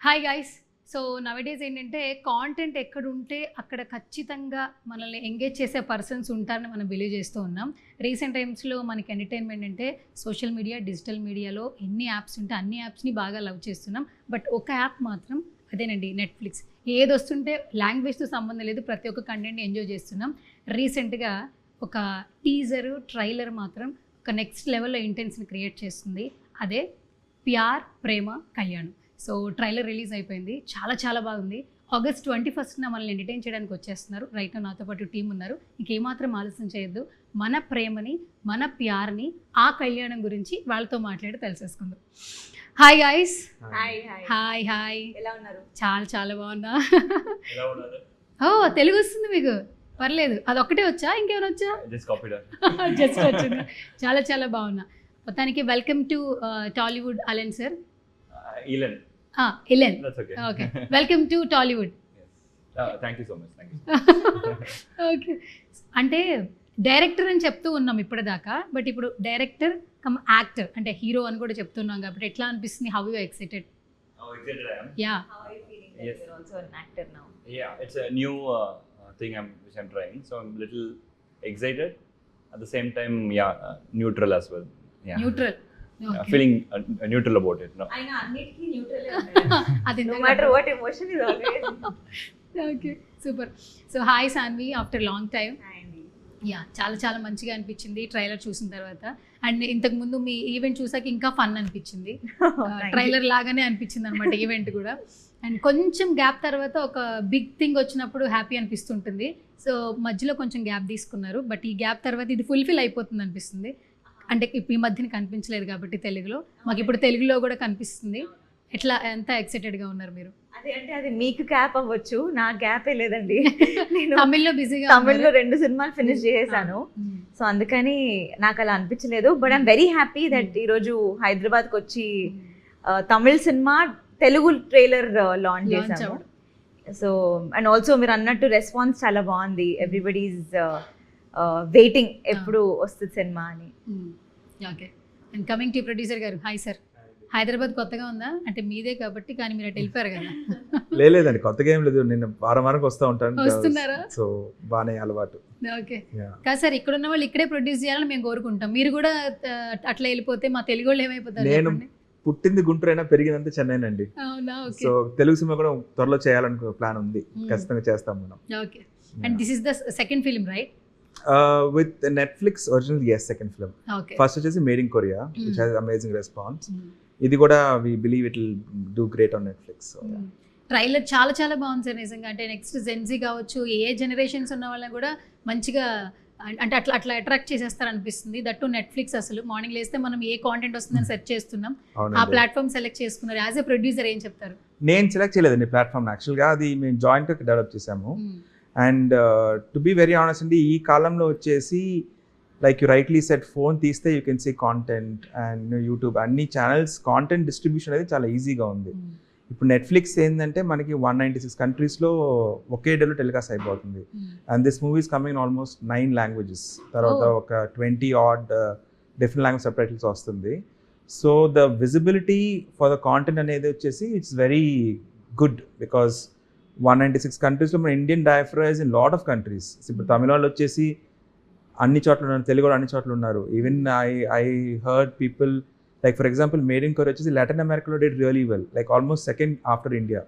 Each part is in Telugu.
Hi guys. సో నవడేస్ ఏంటంటే కాంటెంట్ ఎక్కడ ఉంటే అక్కడ ఖచ్చితంగా మనల్ని ఎంగేజ్ చేసే పర్సన్స్ ఉంటారని మనం బిలీవ్ చేస్తూ ఉన్నాం. రీసెంట్ టైమ్స్లో మనకి ఎంటర్టైన్మెంట్ అంటే సోషల్ మీడియా, డిజిటల్ మీడియాలో ఎన్ని యాప్స్ ఉంటే అన్ని యాప్స్ని బాగా లవ్ చేస్తున్నాం. బట్ ఒక యాప్ మాత్రం అదేనండి, నెట్ఫ్లిక్స్. ఏది వస్తుంటే లాంగ్వేజ్తో సంబంధం లేదు, ప్రతి ఒక్క కంటెంట్ని ఎంజాయ్ చేస్తున్నాం. రీసెంట్గా ఒక టీజర్, ట్రైలర్ మాత్రం ఒక నెక్స్ట్ లెవెల్లో ఇంటెన్స్ని క్రియేట్ చేస్తుంది. అదే ప్యార్ ప్రేమ కళ్యాణం. సో ట్రైలర్ రిలీజ్ అయిపోయింది, చాలా చాలా బాగుంది. ఆగస్ట్ 21న మనల్ని ఎంటర్టైన్ చేయడానికి వచ్చేస్తున్నారు. రైట్ నాతో పాటు టీం ఉన్నారు. ఇంకేమాత్రం ఆలస్యం చేయొద్దు, మన ప్రేమని, మన ప్యార్ని, ఆ కళ్యాణం గురించి వాళ్ళతో మాట్లాడి తెలిసేసుకుందాం. Hi guys. Hi hi hi. ఎలా ఉన్నారు? చాలా చాలా బాగున్నా. ఓ తెలుగు వస్తుంది మీకు? పర్లేదు, అదొక్కటే వచ్చా, ఇంకేమైనా వచ్చా? జస్ట్ వచ్చింది. చాలా చాలా బాగున్నా. మొత్తానికి welcome to Tollywood. Elan sir. Elan. Okay, welcome to Tollywood. Thank you so much. Okay, అంటే డైరెక్టర్ అని చెప్తూ ఉన్నాం ఇప్పటిదాకా, బట్ ఇప్పుడు డైరెక్టర్ కమ్ యాక్టర్ అంటే హీరో అని కూడా చెప్తున్నాం కాబట్టి ఎట్లా అనిపిస్తుంది? How you excited? Yeah, How are you feeling that Yes. you're also an actor now? It's a new thing which I'm trying, so I'm a little excited. At the same time, neutral as well. Neutral. Feeling neutral about it. No. అయినా అన్నిటికీ న్యూట్రల్ అది no matter what emotion is always. Okay, super. So hi Saanvi, after long time. Hi, Andy. Yeah, చాలా చాలా మంచిగా అనిపించింది ట్రైలర్ చూసిన తర్వాత. అండ్ ఇంతకుముందు మీ ఈవెంట్ చూసాక ఇంకా ఫన్ అనిపించింది. ట్రైలర్ లాగానే అనిపించింది అనమాట ఈవెంట్ కూడా. అండ్ కొంచెం గ్యాప్ తర్వాత ఒక బిగ్ థింగ్ వచ్చినప్పుడు హ్యాపీ అనిపిస్తుంటుంది. సో మధ్యలో కొంచెం గ్యాప్ తీసుకున్నారు, బట్ ఈ గ్యాప్ తర్వాత ఇది ఫుల్ఫిల్ అయిపోతుంది అనిపిస్తుంది. అంటే ఇప్పుడు ఈ మధ్యన కనిపించలేదు కాబట్టి తెలుగులో, మాకు ఇప్పుడు తెలుగులో కూడా కనిపిస్తుంది. ఎట్లా, ఎంత ఎక్సైటెడ్గా ఉన్నారు మీరు? అదే అంటే అది మీకు గ్యాప్ అవ్వచ్చు, నా గ్యాపే లేదండి. నేను తమిళ్లో బిజీగా, తమిళ్లో 2 సినిమాలు ఫినిష్ చేసేసాను. సో అందుకని నాకు అలా అనిపించలేదు. But I'm very happy that ఈరోజు హైదరాబాద్కి వచ్చి Tamil cinema Telugu trailer launch చేశాము. సో అండ్ ఆల్సో మీరు అన్నట్టు రెస్పాన్స్ చాలా బాగుంది. ఎవ్రీబడి ఈజ్ వెయిటింగ్ ఎప్పుడు వస్తుంది సినిమా అని. Okay, and coming to producer గారు. Hi sir. హైదరాబాద్ కొత్తగా ఉందా? అంటే మీదే కాబట్టి, కానీ మీరు అటు వెళ్ళిపోయారు కదా. లేదండి, కొత్తగా ఏం లేదు. నేను వారానికి వస్తూ ఉంటాను. వస్తున్నారా? సో బాగానే అలవాటు. ఓకే, కాదు సార్, ఇక్కడ ఉన్న వాళ్ళు ఇక్కడే ప్రొడ్యూస్ చేయాలని మేము కోరుకుంటాం. మీరు కూడా అట్లా వెళ్ళిపోతే మా తెలుగు వాళ్ళు ఏమైపోతారు? నేను పుట్టింది గుంటూరు అయినా పెరిగిందంతా చెన్నైనండి. అవునా? ఓకే. సో తెలుగు సినిమా కూడా త్వరలో చేయాలనుకో ప్లాన్ ఉంది. ఖచ్చితంగా చేస్తాం మనం. Okay, and this is the second film right? With Netflix original, yes, second film. Okay, first వచ్చేసి made in Korea, which has amazing response. ఇది కూడా we believe it will do great on Netflix. Trailer చాలా చాలా బాగుంది సార్ నిజంగా. అంటే నెక్స్ట్ జెన్జీ కావచ్చు, ఏ జనరేషన్స్ ఉన్న వాళ్ళని కూడా మంచిగా అంటే అట్లా అట్లా అట్రాక్ట్ చేసేస్తారు అనిపిస్తుంది. దట్టు నెట్ఫ్లిక్స్ అసలు మార్నింగ్ లేస్తే మనం ఏ కాంటెంట్ వస్తుందని సెర్చ్ చేస్తున్నాం, ఆ ప్లాట్ఫామ్ సెలెక్ట్ చేసుకున్నారు. యాజ్ ఎ ప్రొడ్యూసర్ ఏం చెప్తారు? నేను సెలెక్ట్ చేయలేదండి ప్లాట్ఫామ్, యాక్చువల్గా అది మేము జాయింట్గా డెవలప్ చేసాము. And to be very honest అండి, ఈ కాలంలో వచ్చేసి like you rightly said, phone తీస్తే you can see content and YouTube అన్ని ఛానల్స్ కాంటెంట్ డిస్ట్రిబ్యూషన్ అనేది చాలా ఈజీగా ఉంది. ఇప్పుడు నెట్ఫ్లిక్స్ ఏంటంటే మనకి 196 కంట్రీస్లో ఒకే డేలో టెలికాస్ట్ అయిపోతుంది. And this movies coming almost 9 languages, తర్వాత ఒక 20 odd డిఫరెంట్ లాంగ్వేజ్ సబ్టైటిల్స్ వస్తుంది. So the visibility for the content అనేది వచ్చేసి ఇట్స్ వెరీ గుడ్, బికాస్ 196 కంట్రీస్లో మన Indian diaspora is in lot of countries. ఇప్పుడు తమిళ వాళ్ళు వచ్చేసి అన్ని చోట్ల ఉన్నారు, తెలుగు వాళ్ళు అన్ని చోట్ల ఉన్నారు. Even I heard people like for example made in Korea వచ్చేసి లాటిన్ అమెరికాలో did really well, like almost second after India.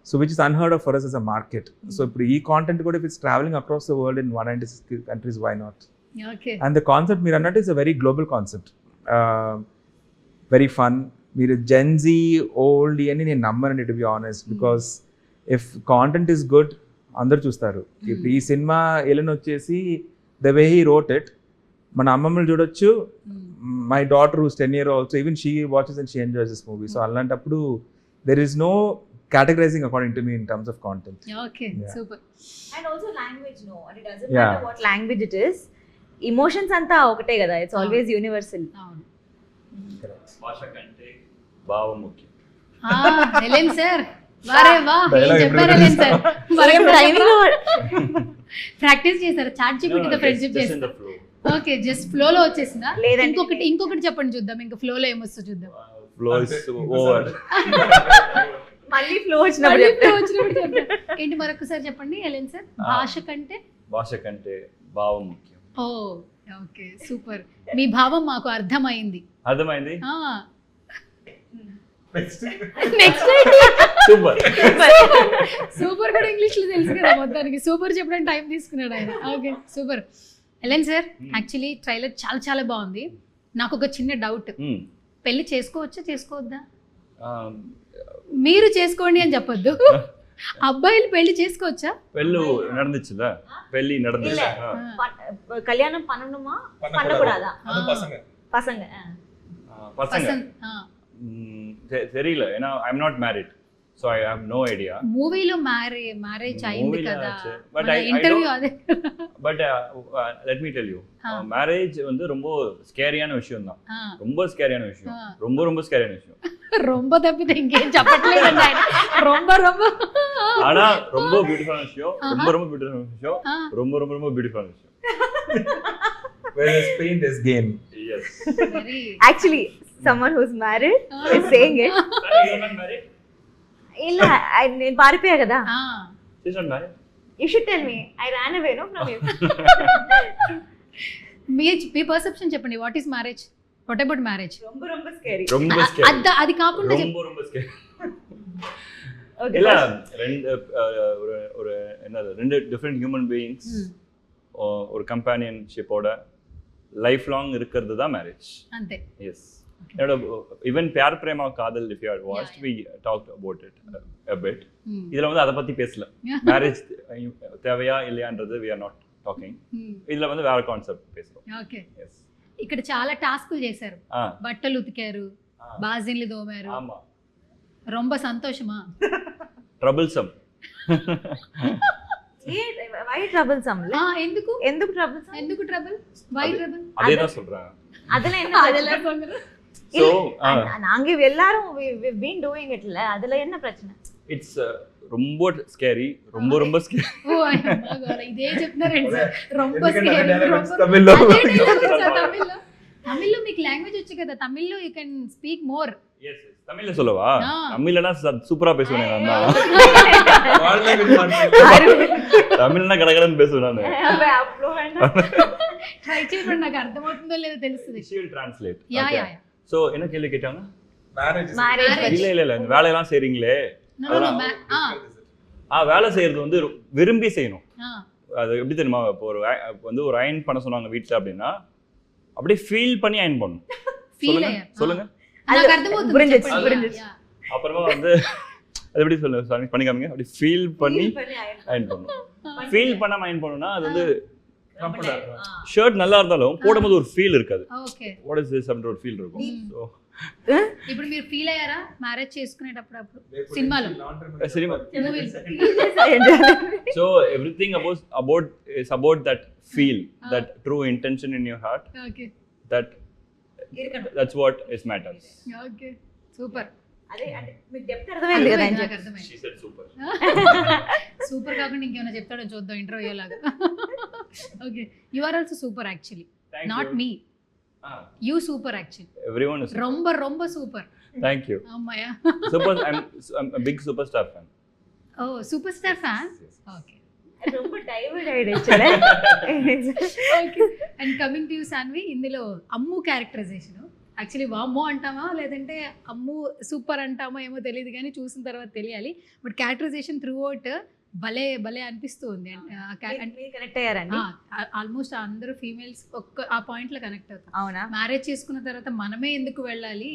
So which is unheard of for us as a market. So ఇప్పుడు ఈ కాంటెంట్ కూడా if it's travelling across the world in 196 countries, why not? Okay, and the concept మీరు అన్నట్టు is a very global concept, very fun. మీరు జెన్జీ ఓల్డ్ అని నేను నమ్మనండి, to be honest, because if content is good అందరు చూస్తారు. ఇప్పుడు ఈ సినిమా ఎలన్ వచ్చేసి the way he wrote it, మన అమ్మమ్మలు చూడొచ్చు, my daughter whose 10 years also, even she watches and she enjoys this movie. So అలాంటప్పుడు there is no categorizing according to me in terms of content. Okay, super. And also language, no, and it doesn't matter what language it is. Emotions anta ఒకటే కదా, it's always universal. అవును. భాష కంటే భావం ముఖ్యం. ఎలెన్ సార్, వారే వా, ఏం చెప్పారు ఎలెన్ సార్? ప్రాక్టీస్ చేశారు, చాట్ జీపీటీతో ఫ్రెండ్షిప్ చేస్తారు. ఓకే, జస్ట్ ఫ్లోలో వచ్చేసిందా? లేదండి, ఇంకొకటి చెప్పండి చూద్దాం, ఇంకా ఫ్లోలో ఏమొస్తుందో చూద్దాం. Flow is over. ఫ్లో వచ్చినప్పుడు మళ్ళీ చెప్తా. flow వచ్చినప్పుడు చెప్తా. ఏంటి మరొకసారి చెప్పండి ఎలెన్ సార్. భాష కంటే భాష కంటే భావం ముఖ్యం. ఓ ఓకే సూపర్. మీ భావం మాకు అర్థమైంది. అర్థమైంది. Next super. సూపర్ కూడా ఇంగ్లీష్ లో తెలుసు కదా మొత్తానికి. సూపర్ చెప్పడానికి టైం తీసుకున్నాడు ఆయన. Okay super. Ellen sir actually trailer చాలా చాలా బాగుంది. నాకు ఒక చిన్న డౌట్, పెళ్లి చేసుకోవచ్చా చేసుకోవద్దా? మీరు చేసుకోండి అని చెప్పొద్దు, అబ్బాయిలు పెళ్లి చేసుకోవచ్చా? పెళ్ళు நடந்துச்சுல, పెళ్లి நடந்துச்சு. கல்யாணம் பண்ணணுமா பண்ணக்கூடாதா? பசங்க பசங்க தெரியல, ஏன்னா I am not married, so I have no idea. మూవీలో మ్యారేజ్ అయింది కదా, బట్ ఇంటర్వ్యూ అదే. But let me tell you, marriage வந்து ரொம்ப ஸ்கேரியான விஷயம் தான். ரொம்ப ஸ்கேரியான விஷயம், ரொம்ப ரொம்ப ஸ்கேரியான விஷயம். ரொம்ப தப்பிతే ఇంకేం చెప్పట్లేదండి ఆయన. ரொம்ப ரொம்ப ஆனா ரொம்ப பியூட்டிஃபுல்லான விஷயம், ரொம்ப ரொம்ப பியூட்டிஃபுல்லான விஷயம், ரொம்ப ரொம்ப ரொம்ப பியூட்டிஃபுல்லான விஷயம். Where there's pain, there's gain. Yes. Very actually someone who's married is saying it. You are not married? ಇಲ್ಲ నేను పారిపోయా కదా. She's not married. You should tell me. I ran away no from you. మీ పర్సెప్షన్ చెప్పండి. What is marriage? What about marriage? ரொம்ப ரொம்ப scary. ரொம்ப scary. అది కాకుండా ரொம்ப ரொம்ப scary. Okay. இல்ல ஒரு என்னது ரெண்டு டிஃபரெண்ட் ஹியூமன் பீயிங்ஸ் ஒரு கம்பேனியன்ஷிப்போட லைஃப் லாங் இருக்கிறது தான் மேரேஜ். అంతే. எஸ். ஈவன் பியார் பிரேமா காதல், if you had watched, we talked about it a bit. இதுல வந்து அத பத்தி பேசல. மேரேஜ் தேவையா இல்லையான்றது we are not talking. இதுல வந்து வேற கான்செப்ட் பேசுறோம். ఓకే. எஸ். ఇక్కడ చాలా టాస్కులు చేశారు. బట్టలు ఉతికారు, బాజిన్లు దోమారు. ஆமா. ரொம்ப సంతోషమా? ట్రబుల్సమ్. why troublesome? ఎందుకు ఎందుకు troublesome? ఎందుకు ట్రబుల్? Why trouble? அதே தான் சொல்றேன். அதுல என்ன அதெல்லாம் சொல்றேன். So நாங்க எல்லாரும் we've been doing it ல, அதுல என்ன பிரச்சனை? it's ரொம்ப ஸ்கேரி, ரொம்ப ரொம்ப ஸ்கேரி. ఓ అయ్యో ఇదే చెప్తున్నారండి సార్. ரொம்ப ఎందుకంటే scary, dialogue ரொம்ப- తమిళ్లో. అదే dialogue సార్ తమిళ్లో. తమిళ్లో మీకు లాంగ్వేజ్ వచ్చు కదా, తమిళ్లో you can speak more. Yes தமிழ்ல சொல்லவா? தமிழ்லனா சூப்பரா பேசுவேன் நான் தான். వాళ్ళే వినమంటారు. தமிழ்னா கடகடன்னு பேசுவேன் நானு. ట్రై చేయండి, నాకు అర్థమవుతుందో లేదో తెలుస్తుంది. she will translate. Yeah Okay. Yeah yeah. So என்ன கேள்வி கேட்டாங்க? Marriage is Marriage. இல்ல இந்த வேலையெல்லாம் செய்றீங்களே, No no no. வேலை செய்யறது வந்து விரும்பி செய்யணும். ఆ அது எப்படி தெரியுமா? இப்போ வந்து ஒரு அயன் பண்ண சொன்னாங்க வீட்ல அப்படின்னா அப்படியே ஃபீல் பண்ணி அயன் பண்ணணும். ఫీల్ சொல்லுங்க అయ్యా. சொல்லுங்க. నాకు అర్థమవుతుంది. புரிஞ்சிச்சு, చెప్పండి. புரிஞ்சிச்சு. యా. அப்புறமா வந்து அது எப்படி சொல்லுங்க, பண்ணி காமிங்க. அப்படி ஃபீல் பண்ணி அயன் பண்ணணும். ஃபீல் பண்ணாம அயன் பண்ணனும்னா அது வந்து comfortable இருக்கும். ஷர்ட் நல்லா இருந்தாலும் போடும்போது ஒரு ஃபீல் இருக்காது. ఓకే. వాట్ ఇస్ దిస్ அப்படின்ற ஒரு ஃபீல் இருக்கும். సో ఇప్పుడు మీరు ఫీల్ అయ్యారా మ్యారేజ్ చేసుకునేటప్పుడు? అప్పుడు సినిమాలో cinema movie so everything about that feel, that true intention in your heart, okay that's what is matters. Okay super. అదే అంటే మీకు డెప్త్ అర్థమైంది కదా అని నాకు చెప్పి. అర్థమైంది. She said super. సూపర్ కాకుండా ఇంకేమైనా చెప్తాడో చూద్దాం ఇంటర్వ్యూ లాగా. Okay. You are also super actually, Thank not you. మీ. You super actually. Everyone is super. ரொம்ப ரொம்ப సూపర్. Thank you. అమ్మయ్య. Super. I'm a big superstar fan. Oh superstar fan. Okay ரொம்ப డైవర్ట్ అయ్యాడు. Okay. And coming to you Saanvi, ఇందులో అమ్ము క్యారెక్టరైజేషన్ యాక్చువల్లీ వామ్మో అంటామా లేదంటే అమ్ము సూపర్ అంటామో ఏమో తెలియదు, కానీ చూసిన తర్వాత తెలియాలి. బట్ క్యారెక్టరైజేషన్ త్రూ అవుట్ భలే భలే అనిపిస్తూ ఉంది. కనెక్ట్ అయ్యారండి. ఆల్మోస్ట్ అందరూ ఫీమేల్స్ ఆ పాయింట్ లో కనెక్ట్ అవుతాం. అవునా? మ్యారేజ్ చేసుకున్న తర్వాత మనమే ఎందుకు వెళ్ళాలి,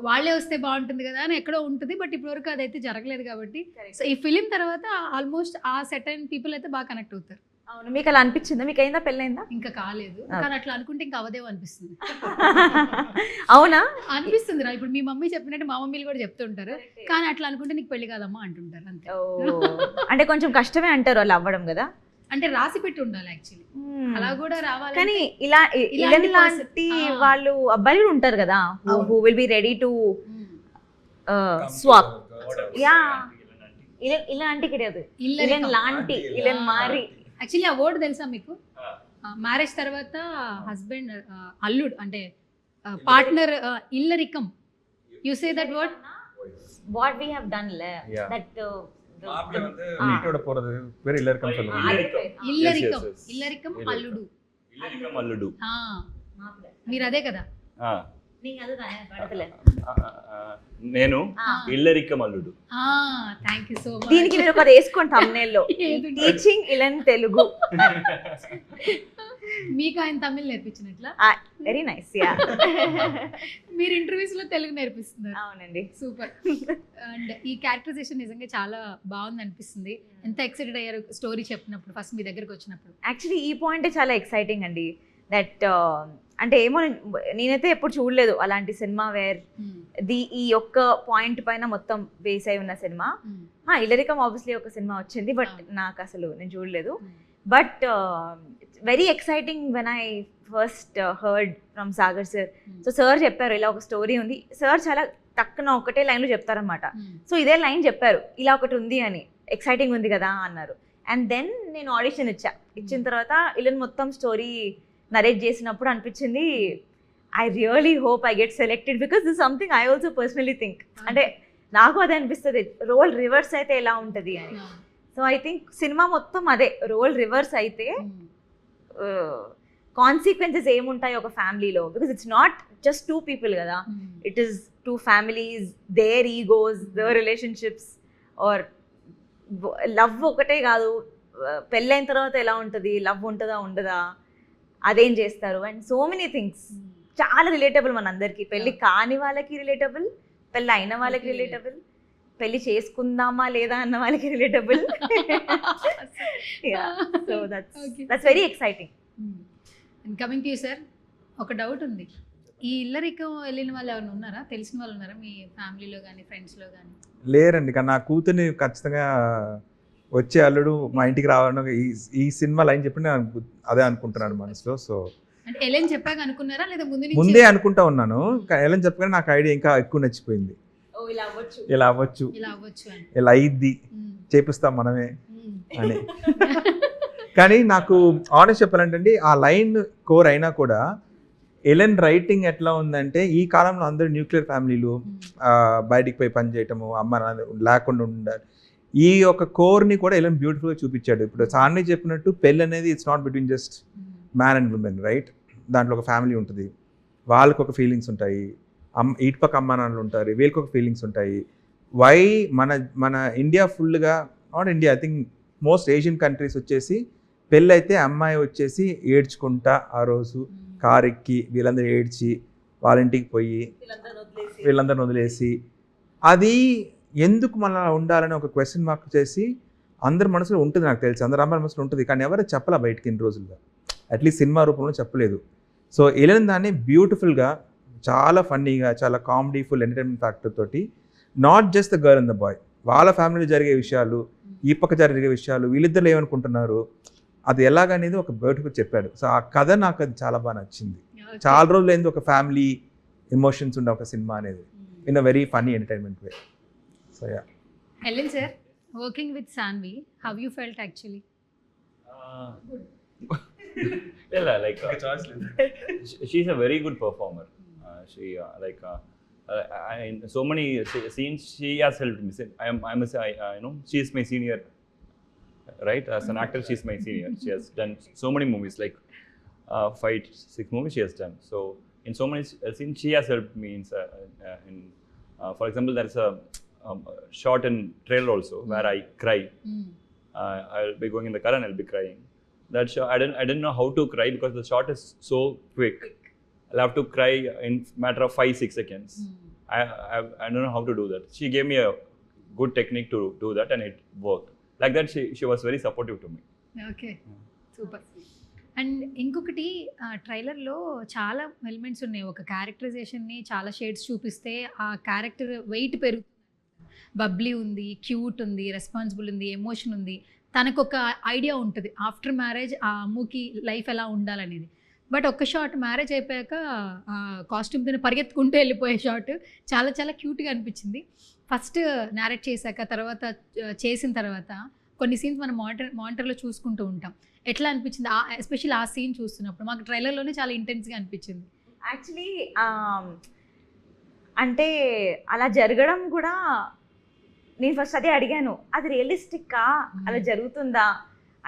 వాళ్ళే వస్తే బాగుంటుంది కదా అని ఎక్కడో ఉంటుంది. బట్ ఇప్పటివరకు అదైతే జరగలేదు కాబట్టి సో ఈ ఫిలిం తర్వాత ఆల్మోస్ట్ ఆ సెట్ అయిన పీపుల్ అయితే బాగా కనెక్ట్ అవుతారు. అవును. మీకు అలా అనిపించిందా? మీకు అయిందా పెళ్ళైందా? ఇంకా కాలేదు, కానీ అట్లా అనుకుంటే ఇంకా అవదేమో అనిపిస్తుంది. అవునా? అనిపిస్తుంది రా. ఇప్పుడు మీ మమ్మీ చెప్పినట్టు మా మమ్మీలు కూడా చెప్తుంటారు, కానీ అట్లా అనుకుంటే నీకు పెళ్లి కాదమ్మా అంటుంటారు అంతే. అంటే కొంచెం కష్టమే అంటారు అలా అవ్వడం కదా. అంటే రాసి పెట్టి ఉండాలి యాక్చువల్లీ, అలా కూడా రావాలి. కానీ ఇలా ఇలాంటి ఇలాంటి వాళ్ళు అబ్బాయిలు కూడా ఉంటారు కదా, who will be ready to swap. Yeah, ఇలాంటి కిడదు ఇలాంటి లాంటి ఇలా మారి. యాక్చువల్లీ ఆ వర్డ్ తెలుసా మీకు? మ్యారేజ్ తర్వాత హస్బెండ్ అల్లుడు అంటే పార్ట్నర్ ఇల్లరికం. You say that word what we have done Yeah. that மாப்பிள்ளை வந்து வீட்டோட போறது பேர் இல்லரிக்கம் சொல்லுவாங்க. ఇల్లరికం yes. ఇల్లరికం ఇల్లరికం. అల్లుడు. ఇల్లరికం అల్లుడు. ఆ, మీరు అదే కదా. ఆ, நீங்க அதுதானே படத்துல నేను ఇల్లరికం అల్లుడు. Thank you so much. దీనికి మీరు ఒకటి వేసుకోండి thumbnail లో టీచింగ్ ఇలన్ తెలుగు. మీకు ఆయన తమిళ్ నేర్పించినట్లా? Very nice. యా మీరు ఇంటర్వ్యూస్ లో తెలుగు నేర్పిస్తున్నారు. అవునండి. సూపర్. అండ్ ఈ క్యారెక్టరైజేషన్ నిజంగా చాలా బాగుంది అనిపిస్తుంది. ఎంత ఎక్సైటెడ్ అయ్యారు స్టోరీ చెప్పినప్పుడు, ఫస్ట్ మీ దగ్గరకు వచ్చినప్పుడు? యాక్చువల్లీ ఈ పాయింట్ చాలా ఎక్సైటింగ్ అండి. దట్ అంటే ఏమో నేనైతే ఎప్పుడు చూడలేదు అలాంటి సినిమా వేర్ ఈ ఒక్క పాయింట్ పైన మొత్తం బేస్ అయి ఉన్న సినిమా. ఇల్లరికం ఆబ్వియస్లీ ఒక సినిమా వచ్చింది, బట్ నాకు అసలు నేను చూడలేదు. But very exciting when I first heard from Sagar sir. So sir చెప్పారు ఇలా ఒక స్టోరీ ఉంది. సార్ చాలా తక్కువ ఒకటే లైన్లో చెప్తారనమాట. సో ఇదే లైన్ చెప్పారు, ఇలా ఒకటి ఉంది అని, ఎక్సైటింగ్ ఉంది కదా అన్నారు. అండ్ దెన్ నేను ఆడిషన్ ఇచ్చిన తర్వాత ఇలన్ మొత్తం స్టోరీ నరేట్ చేసినప్పుడు అనిపించింది, I really hope I get selected because this something I also personally think. అంటే నాకు అదే అనిపిస్తుంది, రోల్ రివర్స్ అయితే ఎలా ఉంటుంది అని. సో ఐ థింక్ సినిమా మొత్తం అదే, రోల్ రివర్స్ అయితే కాన్సిక్వెన్సెస్ ఏముంటాయి ఒక ఫ్యామిలీలో. Because it's not just two people కదా, it is two families, their egos, their relationships, or love ఒకటే కాదు, పెళ్ళైన తర్వాత ఎలా ఉంటుంది, లవ్ ఉంటుందా ఉండదా, అదేం చేస్తారు, అండ్ సో మెనీ థింగ్స్. చాలా రిలేటబుల్ మనందరికీ. పెళ్ళి కాని వాళ్ళకి రిలేటబుల్, పెళ్ళి అయిన వాళ్ళకి రిలేటబుల్, పెళ్లి చేసుకుందామా లేదా అన్న వాళ్ళకి relatable. So that's very exciting. Coming to you sir, ఒక డౌట్ ఉంది. ఈ ఇల్లరికం వెళ్ళిన వాళ్ళు ఎవరైనా ఉన్నారా, తెలిసిన వాళ్ళు ఉన్నారా మీ ఫ్యామిలీలో కానీ ఫ్రెండ్స్లో కానీ? లేరండి, కానీ నా కూతుర్ని ఖచ్చితంగా వచ్చే అల్లుడు మా ఇంటికి రావాలని ఈ సినిమా లైన్ చెప్పి నేను అదే అనుకుంటున్నాను మనసులో. సో అంటే ఎలెన్ చెప్పాక అనుకున్నారా లేదా ముందే అనుకుంటా ఉన్నాను, ఎలెన్ చెప్పగానే నాకు ఐడియా ఇంకా ఎక్కువ నచ్చిపోయింది. ఇలా అవ్వచ్చు, ఇలా అయ్యిద్ది, చేపిస్తాం మనమే అని. కానీ నాకు ఆనెస్ట్ చెప్పాలంటే ఆ లైన్ కోర్ అయినా కూడా ఎలెన్ రైటింగ్ ఎట్లా ఉందంటే, ఈ కాలంలో అందరూ న్యూక్లియర్ ఫ్యామిలీలు, బయటికి పోయి పని చేయటము, అమ్మ లేకుండా ఉండాలి, ఈ యొక్క కోర్ని కూడా ఎలెన్ బ్యూటిఫుల్గా చూపించాడు. ఇప్పుడు సాన్ని చెప్పినట్టు పెళ్ళి అనేది it's not between just man and women, right? దాంట్లో ఒక ఫ్యామిలీ ఉంటుంది, వాళ్ళకి ఒక ఫీలింగ్స్ ఉంటాయి, ఇటుపక్క అమ్మ నాన్నలు ఉంటారు, వీళ్ళకి ఒక ఫీలింగ్స్ ఉంటాయి. వై మన ఇండియా ఫుల్గా, not India, I think most Asian countries వచ్చేసి పెళ్ళి అయితే అమ్మాయి వచ్చేసి ఏడ్చుకుంటా ఆ రోజు కారు ఎక్కి వీళ్ళందరూ ఏడ్చి వాళ్ళ ఇంటికి పోయి వీళ్ళందరిని వదిలేసి, అది ఎందుకు మన ఉండాలని ఒక క్వశ్చన్ మార్క్ చేసి అందరి మనసులో ఉంటుంది. నాకు తెలిసి అందరి అమ్మాయి మనసులో ఉంటుంది, కానీ ఎవరు చెప్పాలా బయటికి ఇన్ని రోజులుగా, అట్లీస్ట్ సినిమా రూపంలో చెప్పలేదు. సో ఎలిన్ దాన్ని బ్యూటిఫుల్గా, చాలా ఫన్నీగా, చాలా కామెడీ, ఫుల్ ఎంటర్టైన్మెంట్ ఫ్యాక్టర్ తోటి, not just the girl and the boy, వాళ్ళ ఫ్యామిలీలో జరిగే విషయాలు, ఈ పక్క జరిగే విషయాలు, వీళ్ళిద్దరు ఏమనుకుంటున్నారు, అది ఎలాగనేది ఒక బ్యూటిఫుల్ చెప్పాడు. సో ఆ కథ నాకు అది చాలా బాగా నచ్చింది. చాలా రోజులు అయింది ఒక ఫ్యామిలీ ఎమోషన్స్ ఉండే ఒక సినిమా అనేది, in a very funny entertainment way. So yeah. Elan sir, working with Saanvi, how you felt actually? Well, like she's a very good performer. She in so many scenes she has helped me. I must say, you know, she is my senior, right? As an actor, she is my senior. She has done so many movies, like 5-6 movies she has done. So in so many scenes she has helped me. For example, there is a shot in trailer also where I cry. I'll be going in the car and I'll be crying. That shot, I didn't know how to cry because the shot is so quick. I'll have to cry in matter of 5-6 seconds. I don't know how to do that. She gave me a good technique to do that and it worked. Like that, she was very supportive to me. Okay, super. And ఇంకొకటి, ట్రైలర్లో చాలా ఎలిమెంట్స్ ఉన్నాయి. ఒక క్యారెక్టరైజేషన్ని చాలా షేడ్స్ చూపిస్తే ఆ క్యారెక్టర్ వెయిట్ పెరుగుతుంది. బబ్లీ ఉంది, క్యూట్ ఉంది, రెస్పాన్సిబుల్ ఉంది, ఎమోషన్ ఉంది. తనకు ఒక ఐడియా ఉంటుంది ఆఫ్టర్ మ్యారేజ్ ఆ అమ్ముకి లైఫ్ ఎలా ఉండాలనేది. బట్ ఒక్క షాట్ మ్యారేజ్ అయిపోయాక కాస్ట్యూమ్ తిని పరిగెత్తుకుంటూ వెళ్ళిపోయే షాట్ చాలా చాలా క్యూట్గా అనిపించింది. ఫస్ట్ నేరేట్ చేశాక, తర్వాత చేసిన తర్వాత కొన్ని సీన్స్ మనం మానిటర్లో చూసుకుంటూ ఉంటాం. ఎట్లా అనిపించింది ఎస్పెషల్లీ ఆ సీన్ చూస్తున్నప్పుడు? మాకు ట్రైలర్లోనే చాలా ఇంటెన్స్గా అనిపించింది. యాక్చువల్లీ అంటే అలా జరగడం కూడా నేను ఫస్ట్ అదే అడిగాను, అది రియలిస్టిక్కా, అలా జరుగుతుందా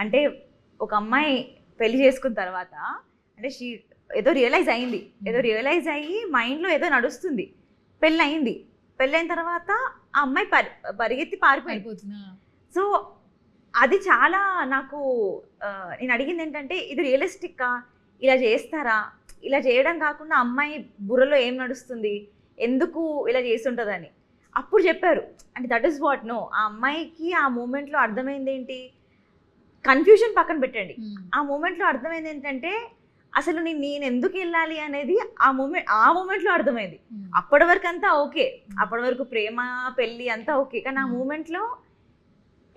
అంటే. ఒక అమ్మాయి పెళ్లి చేసుకున్న తర్వాత అంటే ఏదో రియలైజ్ అయ్యి మైండ్లో ఏదో నడుస్తుంది, పెళ్ళైన తర్వాత ఆ అమ్మాయి పరిగెత్తి పారిపోయింది. సో అది చాలా నాకు నేను అడిగింది ఏంటంటే, ఇది రియలిస్టిక్కా, ఇలా చేస్తారా, ఇలా చేయడం కాకుండా అమ్మాయి బుర్రలో ఏం నడుస్తుంది, ఎందుకు ఇలా చేస్తుంటుందని. అప్పుడు చెప్పారు అంటే దట్ ఈస్ వాట్ నో, ఆ అమ్మాయికి ఆ మూమెంట్లో అర్థమైంది ఏంటి, కన్ఫ్యూజన్ పక్కన పెట్టండి, ఆ మూమెంట్లో అర్థమైంది ఏంటంటే అసలు నేను ఎందుకు వెళ్ళాలి అనేది ఆ మూమెంట్లో అర్థమైంది. అప్పటి వరకు అంతా ఓకే, అప్పటి వరకు ప్రేమ పెళ్ళి అంతా ఓకే, కానీ ఆ మూమెంట్లో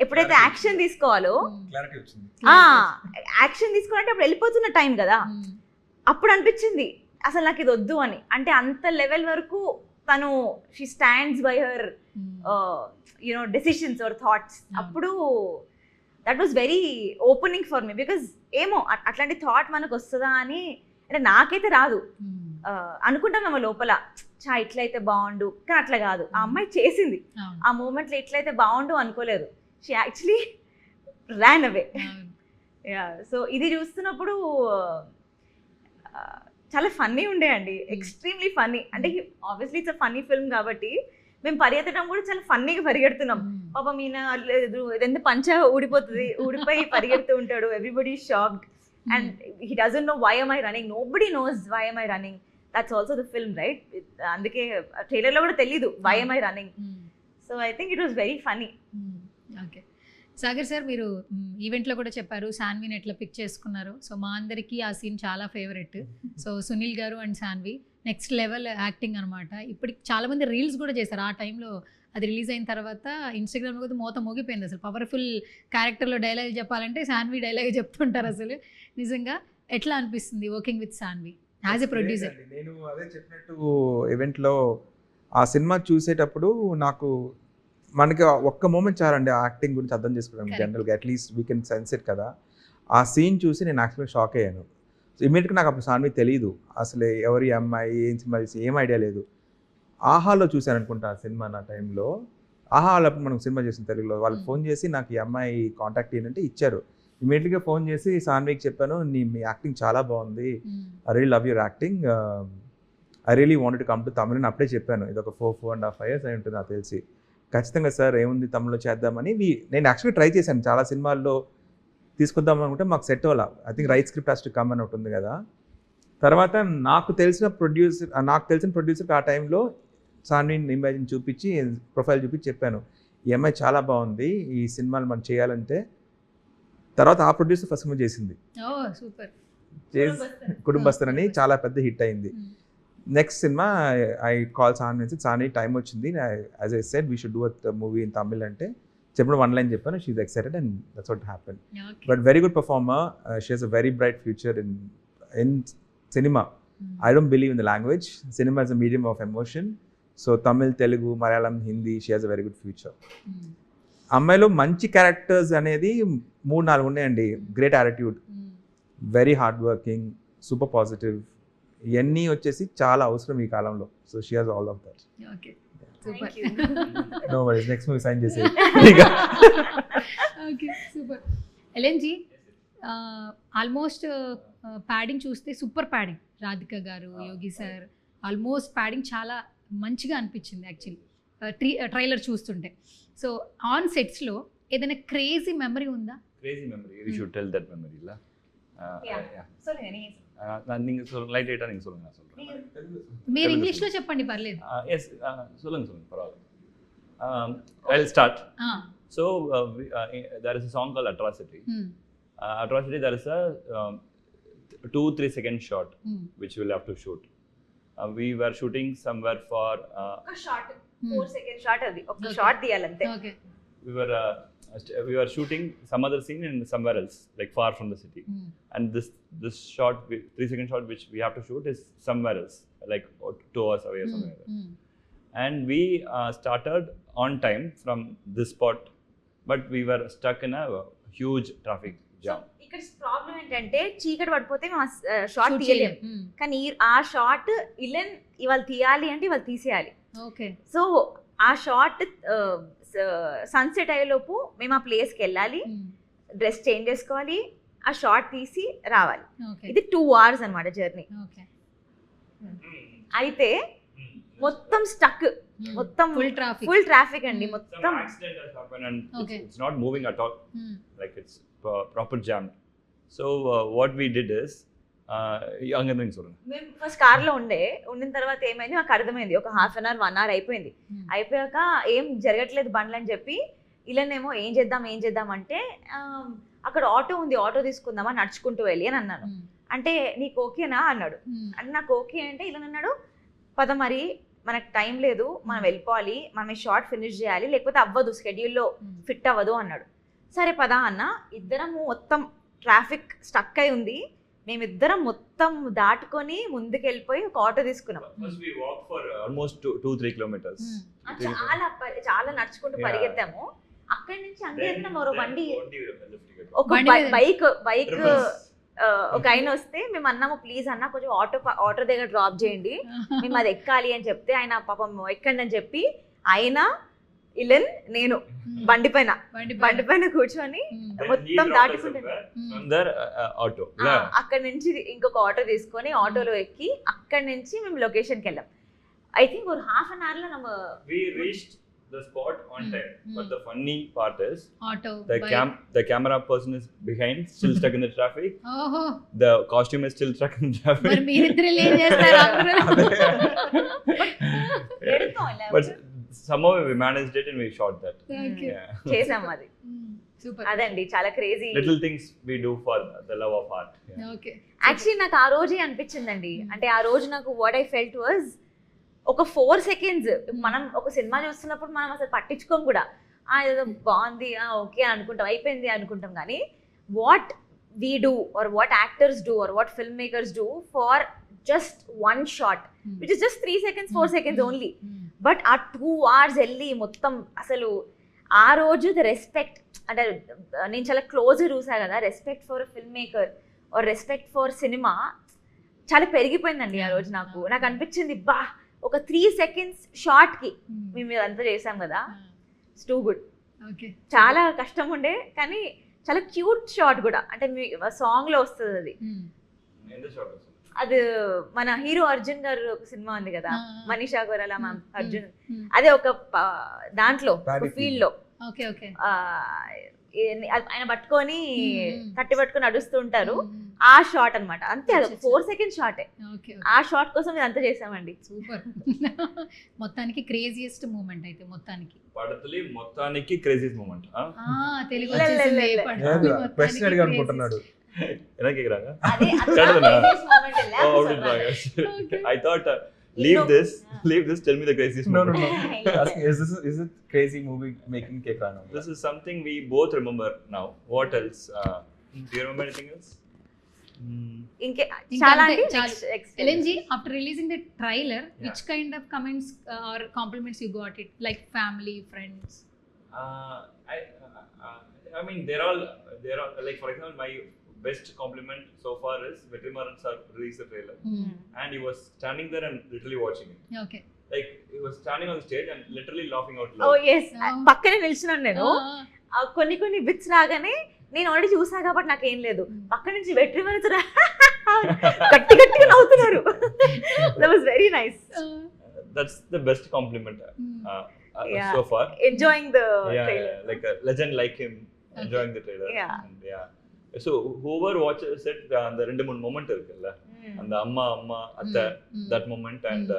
ఎప్పుడైతే యాక్షన్ తీసుకోవాలో, యాక్షన్ తీసుకోవాలంటే అప్పుడు వెళ్ళిపోతున్న టైం కదా, అప్పుడు అనిపించింది అసలు నాకు ఇది వద్దు అని. అంటే అంత లెవెల్ వరకు తను she stands by her you know decisions or thoughts. అప్పుడు that was very opening for me, because ఏమో అట్లాంటి థాట్ మనకు వస్తుందా అని అంటే నాకైతే రాదు. అనుకుంటాం మేము లోపల ఇట్లయితే బాగుండు, కానీ అట్లా కాదు. ఆ అమ్మాయి చేసింది, ఆ మూమెంట్లో ఇట్లయితే బాగుండు అనుకోలేదు, she actually Ryan away. So ఇది చూస్తున్నప్పుడు చాలా ఫన్నీ ఉండేయండి, ఎక్స్ట్రీమ్లీ ఫన్నీ. అంటే obviously it's a funny film కాబట్టి మేము పరిగెత్తడం కూడా చాలా ఫన్నీగా పరిగెడుతున్నాం. పాపం ఈయన ఇదంతా పంచ ఊడిపోయి పరిగెడుతూ ఉంటాడు, everybody shocked and he doesn't know why am I running, nobody knows why am I running, that's also the film, right? అందుకే ట్రైలర్లో కూడా తెలీదు why am I running. So I think it was very funny. Okay Sagar sir, మీరు ఈవెంట్లో కూడా చెప్పారు సాన్విని ఎట్లా పిక్ చేసుకున్నారు. సో మా అందరికీ ఆ సీన్ చాలా ఫేవరెట్. సో సునీల్ గారు and Saanvi next level acting అనమాట. ఇప్పటికి చాలామంది రీల్స్ కూడా చేశారు. ఆ టైంలో అది రిలీజ్ అయిన తర్వాత ఇన్స్టాగ్రామ్లో కూడా మోత మోగిపోయింది. అసలు పవర్ఫుల్ క్యారెక్టర్లో డైలాగ్ చెప్పాలంటే సాన్వి డైలాగ్ చెప్తుంటారు. అసలు నిజంగా ఎట్లా అనిపిస్తుంది working with Saanvi as a producer? నేను అదే చెప్పినట్టు ఈవెంట్లో ఆ సినిమా చూసేటప్పుడు నాకు మనకి ఒక్క మూమెంట్ చాలండి ఆ యాక్టింగ్ గురించి అర్థం చేసుకోవడానికి. జనరల్గా at least we can sense it కదా. ఆ సీన్ చూసి నేను యాక్చువల్గా షాక్ అయ్యాను. సో ఇమీడియట్గా నాకు అప్పుడు సాన్వి తెలియదు, అసలు ఎవరి అమ్మాయి ఏం సినిమా చేసి ఏం ఐడియా లేదు. ఆహాలో చూశాను అనుకుంటా ఆ సినిమా. నా టైంలో ఆహాలో మనం సినిమా చేసిన తెలుగులో వాళ్ళకి ఫోన్ చేసి నాకు ఈ అమ్మాయి కాంటాక్ట్ ఏంటంటే ఇచ్చారు. ఇమీడియట్గా ఫోన్ చేసి సాన్వికి చెప్పాను, మీ యాక్టింగ్ చాలా బాగుంది, I really love your acting, I really wanted to come to Tamil అని అప్పుడే చెప్పాను. ఇది ఒక 4.5 years అయి ఉంటుంది నాకు తెలిసి. ఖచ్చితంగా సార్ ఏముంది తమిళ్లో చేద్దామని నేను యాక్చువల్లీ ట్రై చేశాను, చాలా సినిమాల్లో తీసుకొద్దాం అనుకుంటే మాకు సెట్ అవ్వాల. I think right script has to come అని ఉంటుంది కదా. తర్వాత నాకు తెలిసిన ప్రొడ్యూసర్కి ఆ టైంలో సాన్విని ఇమేజిన్ చూపించి ప్రొఫైల్ చూపించి చెప్పాను, ఈ అమ్మాయి చాలా బాగుంది, ఈ సినిమాలు మనం చేయాలంటే. తర్వాత ఆ ప్రొడ్యూసర్ ఫస్ట్ సినిమా చేసింది, కుటుంబస్తన్ అని, చాలా పెద్ద హిట్ అయింది. Next cinema I call Saanvi time వచ్చింది, as I said we should do a movie in Tamil అంటే చెప్పిన 1 line చెప్పాను. She is excited and that's what happen. But very good performer, she has a very bright future in cinema. I don't believe in the language, cinema is a medium of emotion. So Tamil, Telugu, Malayalam, Hindi, she has a very good future. అమ్మాయిలో మంచి క్యారెక్టర్స్ అనేది 3-4 ఉన్నాయండి. Great attitude, very hard working, super positive, ఇవన్నీ వచ్చేసి చాలా అవసరం ఈ కాలంలో. So she has all of that. Okay super. No worries, next movie sign చేసి. Okay super. ఎల్ఎన్జీ ఆల్మోస్ట్ ప్యాడింగ్ చూస్తే super pairing, Radhika garu, Yogi sir, almost pairing చాలా మంచిగా అనిపించింది యాక్చువల్లీ ట్రైలర్ చూస్తుంటే. సో ఆన్ సెట్స్లో ఏదైనా క్రేజీ మెమరీ ఉందా? Crazy memory, you should tell that memory లా. நீங்க சொல்லுங்க, லைட் லைட்டா நீங்க சொல்லுங்க, நான் சொல்றேன். మీరు ఇంగ్లీష్లో చెప్పండి పర్లేదు. ఎస్ சொல்லுங்க పర్వాలేదు. I'll start. So there is a song called Atrocity. Atrocity, there is a 2-3 second shot which we'll have to shoot. We were shooting somewhere for a shot, 4 second shot అది ఒక షాట్ తీయాలంతే. Okay. We were shooting some other scene in somewhere else, like far from the city. And this shot, 3 second shot which we have to shoot is somewhere else, like 2 hours away or somewhere else. And we started on time from this spot, but we were stuck in a huge traffic jam. ఇక్కడ ప్రాబ్లం ఏంటంటే చీకటి పడిపోతే మేము షాట్ తీయలేం, కానీ ఆ షాట్ ఇవాళ తీయాలి అంటే ఇవాళ తీసేయాలి. ఓకే సో ఆ షార్ట్ సన్సెట్ అయ్యేలోపు మేము ఆ ప్లేస్కి వెళ్ళాలి, డ్రెస్ చేంజ్ చేసుకోవాలి, ఆ షార్ట్ తీసి రావాలి. ఓకే ఇది 2 hours అన్నమాట జర్నీ. ఓకే అయితే మొత్తం స్టక్, మొత్తం ఫుల్ ట్రాఫిక్ అండి, మొత్తం Some accident has happened and Okay. it's not moving at all. Like it's proper jammed. So what we did is, అంగన్ சொல்லுங்க. మేము ఫస్ట్ కార్లో ఉండిన తర్వాత ఏమైంది మాకు అర్థమైంది, ఒక 1/2 hour 1 hour అయిపోయింది. అయిపోయాక ఏం జరగట్లేదు బండ్లు అని చెప్పి ఇలానేమో ఏం చేద్దాం అంటే అక్కడ ఆటో ఉంది, ఆటో తీసుకుందామా నడుచుకుంటూ వెళ్ళి అని అన్నాను. అంటే నీకు ఓకేనా అన్నాడు. అంటే నాకు ఓకే అంటే ఇలా అన్నాడు, పద మరి మనకు టైం లేదు, మనం వెళ్ళిపోవాలి, మనం ఈ షార్ట్ ఫినిష్ చేయాలి, లేకపోతే అవ్వదు, స్కెడ్యూల్లో ఫిట్ అవ్వదు అన్నాడు. సరే పదా అన్న, ఇద్దరము మొత్తం ట్రాఫిక్ స్టక్ అయి ఉంది, మేమిద్దరం మొత్తం దాటుకొని ముందుకు వెళ్ళిపోయి ఒక ఆటో తీసుకున్నాం. First we walked for almost 2-3 kilometers. చాలా నడుచుకుంటూ పరిగెత్తాము. అక్కడి నుంచి అంతే మరో బండి, ఒక బండి బైక్ ఒక ఆయన వస్తే మేము అన్నాము, ప్లీజ్ అన్న కొంచెం ఆటో దగ్గర డ్రాప్ చేయండి, మేము అది ఎక్కాలి అని చెప్తే ఆయన పాపం ఎక్కండి అని చెప్పి ఆయన ఇలన్ నేను బండి పైన కూర్చొని మొత్తం దాటుకుంటే అక్కడి నుంచి ఇంకొక ఆటో తీసుకొని ఆటోలో ఎక్కి అక్కడి నుంచి మేము లొకేషన్కి వెళ్ళాం. ఐ థింక్ ఒక 1/2 hour లో நம்ம we reached the spot on time. But the funny part is auto the camera person is behind, still stuck in the traffic. ఓహో The costume is still stuck in the traffic. మరి మీరిద్దరు ఏం చేస్తారు But somehow we managed it and we shot that. Okay Yeah. చేసాం అది. సూపర్ అదండి చాలా crazy. Little things we do for the love of art. Yeah. Okay actually నాకు ఆ రోజే అనిపించిందండి, అంటే ఆ రోజు నాకు వాట్ ఐ ఫెల్ట్ వాజ్ ఒక 4 seconds మనం ఒక సినిమా చూస్తున్నప్పుడు మనం అసలు పట్టించుకోం కూడా, ఏదో బాగుంది ఓకే అనుకుంటాం, అయిపోయింది అనుకుంటాం. కానీ what we do or what actors do or what film makers do for just 1 shot which is just 3 seconds 4 seconds only, but ఆ 2 hours వెళ్ళి మొత్తం అసలు ఆ రోజు ద రెస్పెక్ట్, అంటే నేను చాలా క్లోజ్గా చూసా కదా, respect for film maker or respect for cinema చాలా పెరిగిపోయిందండి ఆ రోజు. నాకు అనిపించింది బా ఒక 3 seconds షార్ట్కి మేము ఇదంతా చేసాం కదా, ఇట్స్ టూ గుడ్. ఓకే చాలా కష్టం ఉండే కానీ చాలా క్యూట్ షార్ట్ కూడా, అంటే మీ సాంగ్లో వస్తుంది అది. In the shot also. అది మన హీరో అర్జున్ గారు ఒక సినిమా ఉంది కదా, మనీషా గోరాలా మ్యామ్ అర్జున్, అదే ఒక దాంట్లో ఫీల్డ్ లో ఓకే ఓకే ఆయన పట్టుకొని కట్టి పట్టుకొని నడుస్తూ ఉంటారు, ఆ షార్ట్ అన్నమాట. అంతే అది 4 seconds షార్టే, ఓకే ఆ షార్ట్ కోసం ఇదంతా చేసామండి. సూపర్. మొత్తానికి క్రేజియస్ట్ మూమెంట్ అయితే మొత్తానికి పడతలి మొత్తానికి క్రేజియస్ట్ మూమెంట్. తెలుగు లే, లే, లే, లే. క్వశ్చన్ అడిగి అనుకుంటున్నాడు. என்ன கேக்குறாங்க? అదే కడదనా? moment இல்ல, Oh, అది அப்படின்றாங்க. Okay. I thought leave this, tell me the craziest No, moment. Asking, is it crazy movie making Kekrano? This is something we both remember now. What else? Do you remember anything else? ఇంకే ఇంకా చాలా అంతే, అంటే చాలు. next LNG, after releasing the trailer, Yeah. which kind of comments or compliments you got it? Like family, friends? I mean they're all like, for example, my best compliment so far is Vetrimaran sir released the trailer and he was standing there and literally watching it. Okay. Like he was standing on the stage and literally laughing out ఓ loud. ఎస్ పక్కనే నిల్చున్నాను నేను. కొన్ని బిట్స్ రాగానే నేను ఆల్రెడీ చూసా కాబట్టి నాకేం లేదు, పక్క నుంచి వెట్రి మనసు గట్టిగా నవ్వుతున్నారు. That was very nice. That's the best compliment Yeah. so far. Enjoying the Yeah, trailer. like a legend like him enjoying the trailer. Yeah. And yeah. So whoever watches it, அந்த 2-3 moment இருக்குல்ல, அந்த அம்மா அத்தை, that moment and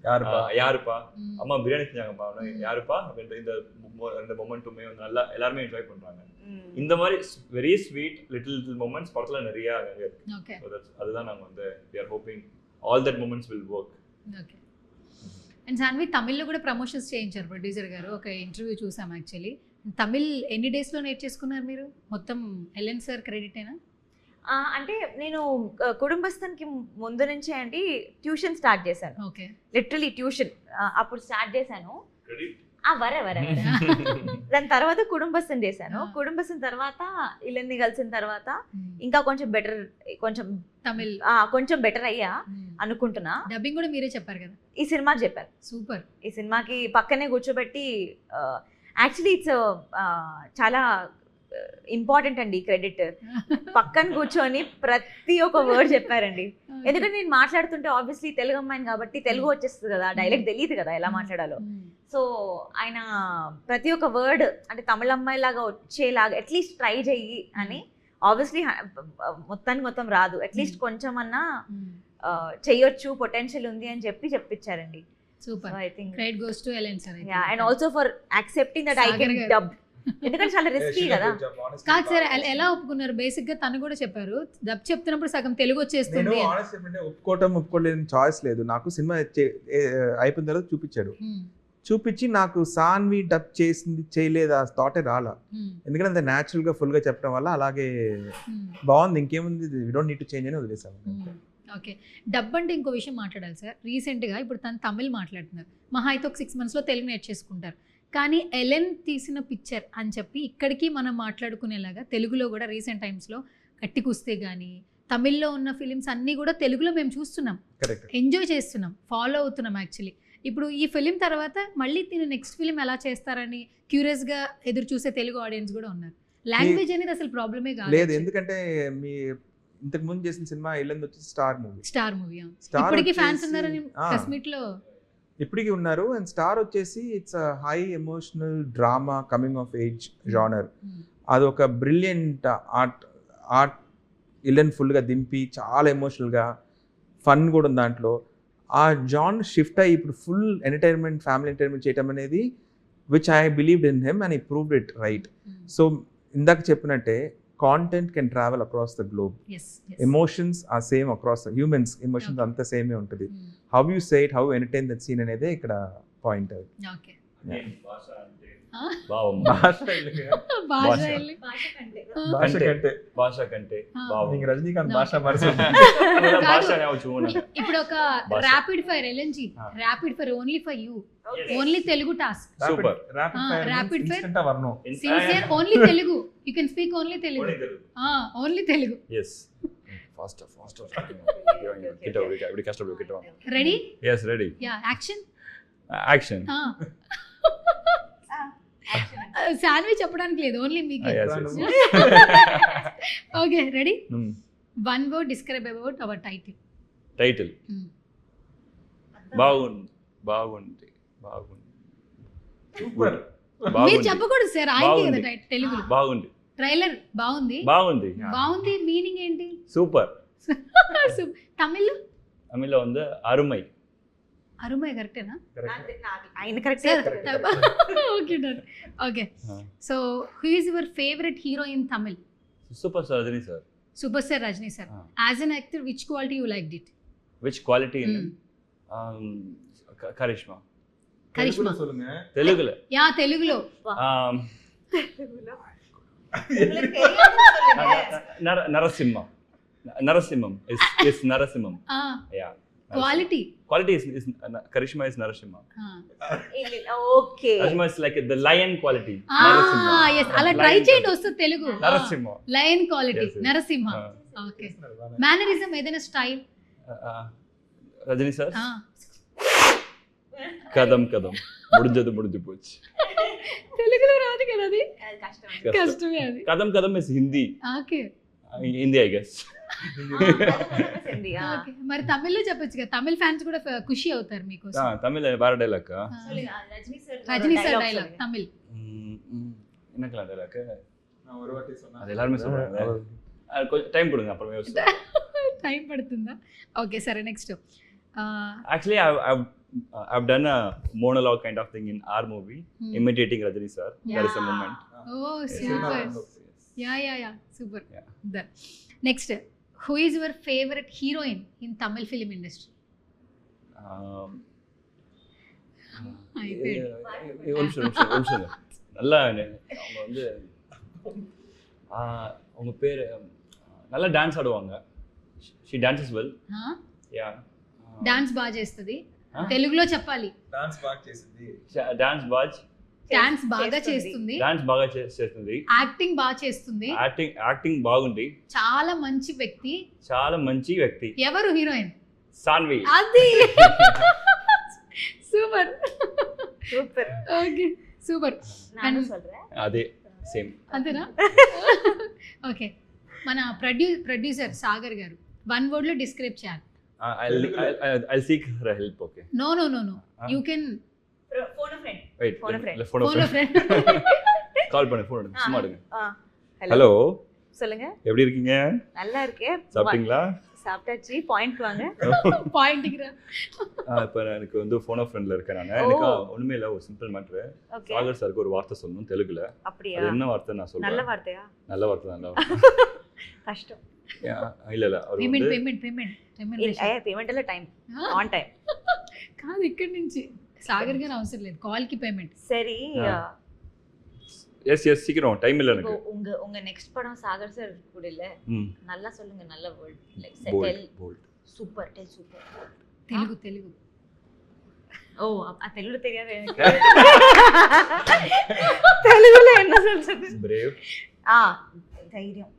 யாருப்பா அம்மா பிரியாணி செஞ்சாங்கப்பா, யாருப்பா இந்த மொமெண்ட்டுமே நல்லா எல்லாருமே என்ஜாய் பண்றாங்க. இந்த மாதிரி வெரி ஸ்வீட் லிட்டில் மொமெண்ட்ஸ் படத்துல நிறைய இருக்கு. Okay. So அதுதான் நாங்க வந்து we are hoping all that moments will work. Okay. And Saanvi తమిళ్లో కూడా ప్రమోషన్స్ చేయించారు ప్రొడ్యూసర్ గారు, ఒక ఇంటర్వ్యూ చూసాం యాక్చువల్లీ. తమిళ్ ఎన్ని డేస్లో నేర్చేసుకున్నారు మీరు? మొత్తం ఎల్ఎన్ సార్ క్రెడిట్ అయినా? అంటే నేను కుటుంబస్థానికి ముందు నుంచే అండి ట్యూషన్ స్టార్ట్ చేశాను. ఓకే. లిటరలీ ట్యూషన్ అప్పుడు స్టార్ట్ చేశాను. వరే దాని తర్వాత కుటుంబస్థం చేశాను. కుటుంబస్థం తర్వాత ఇల్లంది కలిసిన తర్వాత ఇంకా కొంచెం తమిళ్ కొంచెం బెటర్ అయ్యా అనుకుంటున్నా. డబ్బింగ్ కూడా మీరే చెప్పారు కదా ఈ సినిమాకి చెప్పారు. సూపర్. ఈ సినిమాకి పక్కనే కూర్చోబెట్టి యాక్చువల్లీ ఇట్స్ చాలా ఇంపార్టెంట్ అండి క్రెడిట్. పక్కన కూర్చొని ప్రతి ఒక్క వర్డ్ చెప్పారండి. ఎందుకంటే నేను మాట్లాడుతుంటే ఆబ్వియస్లీ తెలుగు అమ్మాయిని కాబట్టి తెలుగు వచ్చేస్తుంది కదా, డైలెక్ట్ తెలియదు కదా ఎలా మాట్లాడాలో. సో ఆయన ప్రతి ఒక్క వర్డ్ అంటే తమిళ అమ్మాయి లాగా వచ్చేలాగా అట్లీస్ట్ ట్రై చెయ్యి అని. ఆబ్వియస్లీ మొత్తం రాదు, అట్లీస్ట్ కొంచెం అన్నా చెయ్యొచ్చు, పొటెన్షియల్ ఉంది అని చెప్పించారండి. Super. I think credit goes to Elan sir. And also for accepting that I can dub, ఎందుకంటే చాలా రిస్కీ కదా. కాదు సార్, ఎలా ఒప్పుకున్నారు? బేసిక్ గా తను కూడా చెప్పారు డబ్ చెప్తున్నప్పుడు సగం తెలుగు వచ్చేస్తుంది. ఒప్పుకోలేని చాయిస్ లేదు నాకు. సినిమా అయిపోయిన తర్వాత చూపించి నాకు సాన్వి డబ్ చేసింది చేయలేదు ఆ థాటే రాలా. ఎందుకంటే అంత న్యాచురల్ గా ఫుల్ గా చెప్పడం వల్ల అలాగే బాగుంది, ఇంకేముంది, we don't need to change అని వదిలేసాము. ఓకే. డబ్ అంటే ఇంకో విషయం మాట్లాడాలి సార్. రీసెంట్గా ఇప్పుడు తను తమిళ్ మాట్లాడుతున్నారు, మహా అయితే ఒక 6 monthsలో తెలుగు నేర్చేసుకుంటారు. కానీ ఎలెన్ తీసిన పిక్చర్ అని చెప్పి ఇక్కడికి మనం మాట్లాడుకునేలాగా తెలుగులో కూడా రీసెంట్ టైమ్స్లో గట్టి కుస్తే కానీ తమిళ్లో ఉన్న ఫిలిమ్స్ అన్నీ కూడా తెలుగులో మేము చూస్తున్నాం, ఎంజాయ్ చేస్తున్నాం, ఫాలో అవుతున్నాం. యాక్చువల్లీ ఇప్పుడు ఈ ఫిలిం తర్వాత మళ్ళీ తిని నెక్స్ట్ ఫిలిం ఎలా చేస్తారని క్యూరియస్గా ఎదురు చూసే తెలుగు ఆడియన్స్ కూడా ఉన్నారు. లాంగ్వేజ్ అనేది అసలు ప్రాబ్లమే లేదు, ఎందుకంటే మీ ఇంతకు ముందు చేసిన సినిమా ఇల్లంది వచ్చి స్టార్ మూవీ ఇప్పటికీ ఫ్యాన్స్ ఉన్నారని ప్రెస్ మీట్ లో ఇప్పటికీ ఉన్నారు. అండ్ స్టార్ వచ్చేసి it's high emotional drama coming of age genre. అదొక బ్రిలియంట్ ఆర్ట్ ఇల్లన్ ఫుల్గా దింపి చాలా ఎమోషనల్గా ఫన్ కూడా ఉంది దాంట్లో. ఆ జాన్ షిఫ్ట్ అయ్యి ఇప్పుడు ఫుల్ ఎంటర్టైన్మెంట్, ఫ్యామిలీ ఎంటర్టైన్మెంట్ చేయటం అనేది which I believed in him and I proved it right. So ఇందాక చెప్పినట్టే content can travel across the globe. Emotions are same across the humans, emotions అంతా సేమే ఉంటుంది. How you say it, how entertain that scene అనేదే ఇక్కడ పాయింట్. అది రజనీకాంత్ ఇప్పుడు ఒక rapid fire LNG, rapid fire only for you, only Telugu task. Super. Rapid fire sincere only Telugu, you can speak only Telugu, only Telugu. yes faster get over every customer get on. Ready? Yes, ready. Yeah, action. Saanvi చెప్పడానికి లేదు, ఓన్లీ మీకే. Okay, ready? One word describe about our title. బాగుంది మీరు చెప్పకూడదు సార్, ఆయనకే కదా తెలుగులో. బాగుంది. ట్రైలర్ బాగుంది. మీనింగ్ ఏంటి? సూపర్. తమిళ్లో வந்து అరుమై. అరుమై కరెక్టేనా? ఆయన correct. Okay done. Okay, so who is your favourite hero in Tamil? Super star Rajini sir. As an actor, which quality you liked it? Which quality in charisma. తెలుగులో? యా, తెలుగులో. Narasimham is Narasimham. Yeah. Quality is Karishma is Narasimha. Okay. Karishma is like the lion quality. Yes, అలా ట్రై చేయండి వస్తుంది Telugu. Narasimha. Lion quality. Narasimha. Okay. Mannerism ఏదైనా స్టైల్? రజనీ సార్. కదం ముడిజు పోచ్. తెలుగులో రాదు కదా అది, కష్టమే అది. కదం is Hindi. Okay. Hindi I guess. మరి తమిళ్లో చెప్పొచ్చు కదా, తమిళ్ ఫ్యాన్స్ కూడా ఖుషి అవుతారు మీకోసం. తమిళ్ వేరే dialogue. Rajini sir dialogue Tamil. என்னக்கல டైலாக்? அது எல்லாரும் சொல்றாங்க. டைம் கொடுங்க, அப்புறமே யோசிச்சு. టైం పడుతుందా? ఓకే సరే, next. Actually I've done a monologue kind of thing in our movie, imitating Rajani sir. There is a moment. Oh, super. Yeah, super. Done. Next, who is your favorite heroine in Tamil film industry? நல்லா அவங்க வந்து அவங்க பேர் நல்லா డాన్స్ ఆడుவாங்க. she dances well. Yeah. Dance బాగా చేస్తది. తెలుగులో చెప్పాలి. డాన్స్ బాగా డాన్స్ బాగా చేస్తుంది, డాన్స్ బాగా చేస్తుంది, యాక్టింగ్ బాగా చేస్తుంది, యాక్టింగ్ బాగుంది, చాలా మంచి వ్యక్తి. చాలా మంచి వ్యక్తి. ఎవరు హీరోయిన్? సాన్వి. అది సూపర్ సూపర్. Okay super. అదే సేమ్ అంతేనా? ఓకే, మన ప్రొడ్యూసర్ సాగర్ గారు వన్ వర్డ్ లో డిస్క్రైబ్ చేయాలి. I'll seek her help. Okay. No. You can phone a friend. Wait. Phone a friend. Phone a friend. கால் பண்ணு, ஃபோன் எடுங்க, சும்மா எடுங்க. ஹலோ, ஹலோ, சொல்லுங்க. எப்படி இருக்கீங்க? நல்லா இருக்கேன். சாப்பிட்டீங்களா? சாப்பிட்டாச்சு. பாயிண்ட் வாங்க. பாயிண்ட்ங்கற. இப்போ எனக்கு வந்து ஃபோன் ஆஃப் ஃப்ரெண்ட்ல இருக்கேன் நான். எனக்கு ஒண்ணுமே இல்ல, ஒரு சிம்பிள் மேட்டர். சாகர் சாருக்கு ஒரு வார்த்தை சொல்லணும் தெலுங்குல. அப்படியே? அது என்ன வார்த்தை நான் சொல்றேன். நல்ல வார்த்தையா? நல்ல வார்த்தை, நல்ல வார்த்தை. கஷ்டம். இல்ல அவர் పేమెంట్ పేమెంట్ అలా టైం ఆన్ టైం కాదు, ఇక్కడ నుంచి సాగర్ గారు అవసరం లేదు, కాల్ కి పేమెంట్. சரி. எஸ் சீக்கிரம், டைம் இல்ல எனக்கு. உங்க நெக்ஸ்ட் படம் சாகர் சார் கூட இல்ல, நல்லா சொல்லுங்க, நல்ல வேர்ட் லைக் బోల్డ్ సూపర్, టెల్ సూపర్. తెలుగు. ఓ ఆ తెలుగు తెలియదు எனக்கு. తెలుగులో என்ன சொல்றது? బ్రేవ్. ధైర్యం.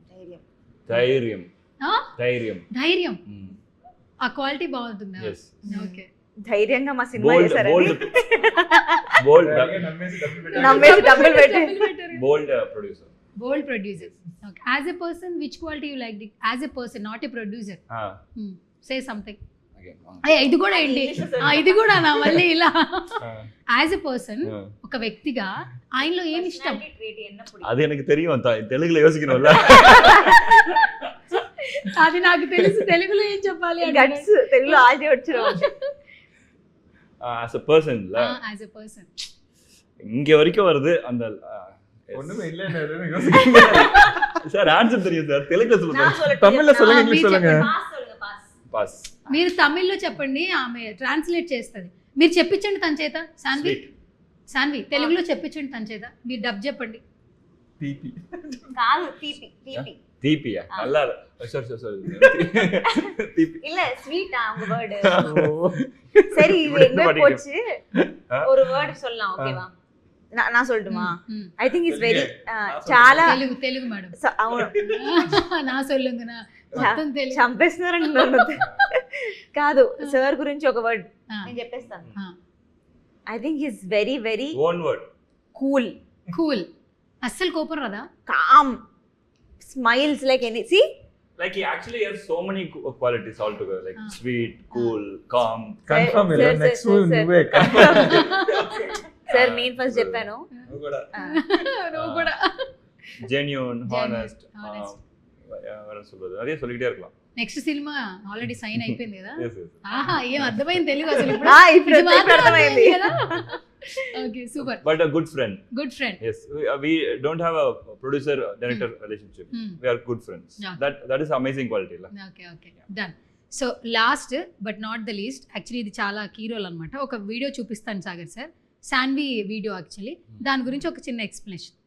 ధైర్యం. ఆ క్వాలిటీ బాగుంటుందా? ఓకే. ధైర్యంగా మా సినిమా చేశారు. బోల్డ్ నమ్మేసి డబ్బులు పెట్టి. బోల్డ్ producer. Okay. As a person, which quality you like? As a person, not a producer. Say something. ఇది కూడా ఏంటి? ఇది కూడా నా మళ్ళీ ఇలా. యాజ్ ఎ పర్సన్, ఒక వ్యక్తిగా ఆయనలో ఏమి ఇష్టం? అది నాకు తెలియం, తెలుగులో యోసికనుంల. అది నాకు తెలుసు, తెలుగులో ఏం చెప్పాలి? గట్స్ తెలుగులో ఆల్రెడీ వచ్చారు. as a person la, as a person இங்க வரைக்கும் வருது அந்த ஒண்ணுமே இல்ல என்ன யோசிக்கிறீங்க சார்? ஆன்சர் தெரியும் சார், தெலுங்குல சொல்லுங்க, தமிழ்ல சொல்லுங்க, இங்கிலீஷ் சொல்லுங்க. పాస్. మీరు తమిళ్లో చెప్పండి, ఆమె ట్రాన్స్లేట్ చేస్తుంది. మీరు చెప్పించండి తన చేత. సాన్వి తెలుగులో చెప్పించండి తన చేత, మీరు డబ్ చెప్పండి. తీపి కాదు, తీపి. తీపియా? நல்லா சாரி తీపి இல்ல ஸ்வீட்டா உங்க வேர்ட். சரி, இது எங்க போச்சு? ஒரு வேர்ட் சொல்லலாம், ஓகேவா? நான் சொல்லட்டுமா? ఐ థింక్ ఇట్స్ వెరీ చాలా తెలుగు మేడం. అవును, నా సొల్లుంగనా మొత్తం తెలుగు చంపేస్తున్నారండి నన్ను. కాదు, సార్ గురించి ఒక వర్డ్ నేను చెప్పేస్తాను. I think it's very very one word. Cool. అస్సలు కోపం రాదా? Calm, smiles like any, see, like he actually has so many qualities all together, like sweet, cool, calm. Confirm ಇಲ್ಲ, నెక్స్ట్ నువ్వే సార్ నేను ఫస్ట్ చెప్పాను. నువ్వు కూడా genuine, honest. వర சொல்றது அதே சொல்லிட்டே இருக்கலாம். నెక్స్ట్ సినిమా ఆల్రెడీ సైన్ అయిపోయింది కదా? yes. ఆహా, ఏం అర్థమైంది తెలుగు అసలు? ఇప్పుడు అర్థమైంది కదా? Okay, super. But a good friend. Yes, we don't have a producer director relationship. We are good friends. That is amazing quality la. Okay, done. So last but not the least, actually ఇది చాలా కీ రోల్ అనమాట. ఒక వీడియో చూపిస్తాను Sagar sir, Saanvi video actually. దాని గురించి ఒక చిన్న ఎక్స్ప్లెనేషన్.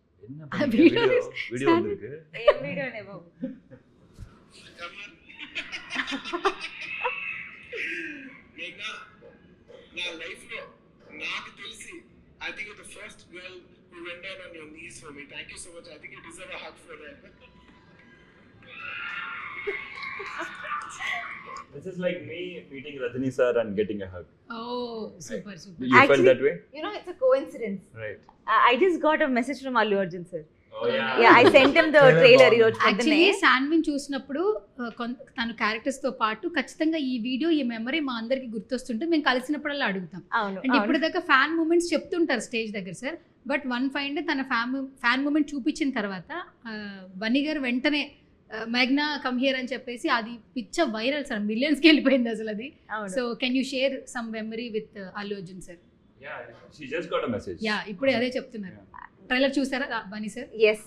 వీడియో వந்திருக்கு. ఏం వీడియో నే బాబు? నా లైఫ్ లో నాకు తెలిసి I think you're the first girl who went down on your knees for me. Thank you so much. I think you deserve a hug for that. This is like me meeting Rajini sir and getting a hug. Oh, super. You felt that way? You know, it's a coincidence. Right. I just got a message from Allu Arjun sir. Oh yeah. Yeah, I sent him the trailer ఈ రోజు యాక్చువల్లీ పొద్దున్నే. శాన్విన్ చూసినప్పుడు తన క్యారెక్టర్స్ తో పాటు ఖచ్చితంగా ఈ వీడియో, ఈ మెమరీ మా అందరికి గుర్తొస్తుంటే మేము కలిసినప్పుడల్లా అడుగుతాం. అవును, అండ్ ఇప్పుడు దాకా ఫ్యాన్ మూమెంట్స్ చెప్తుంటారు స్టేజ్ దగ్గర సార్, బట్ వన్ ఫైండ్ తన ఫ్యాన్ మూమెంట్ చూపించిన తర్వాత బన్నీ గారు వెంటనే మేఘ్నా కమ్ హియర్ అని చెప్పేసి అది పిచ్చ వైరల్ సార్, మిలియన్స్కి వెళ్ళిపోయింది అసలు అది. So can you share some memory with Allu Arjun sir? Yeah, she just got a message. Yeah, ఇప్పుడే అదే చెప్తున్నారు. ట్రైలర్ చూసారా బన్నీ సార్? ఎస్,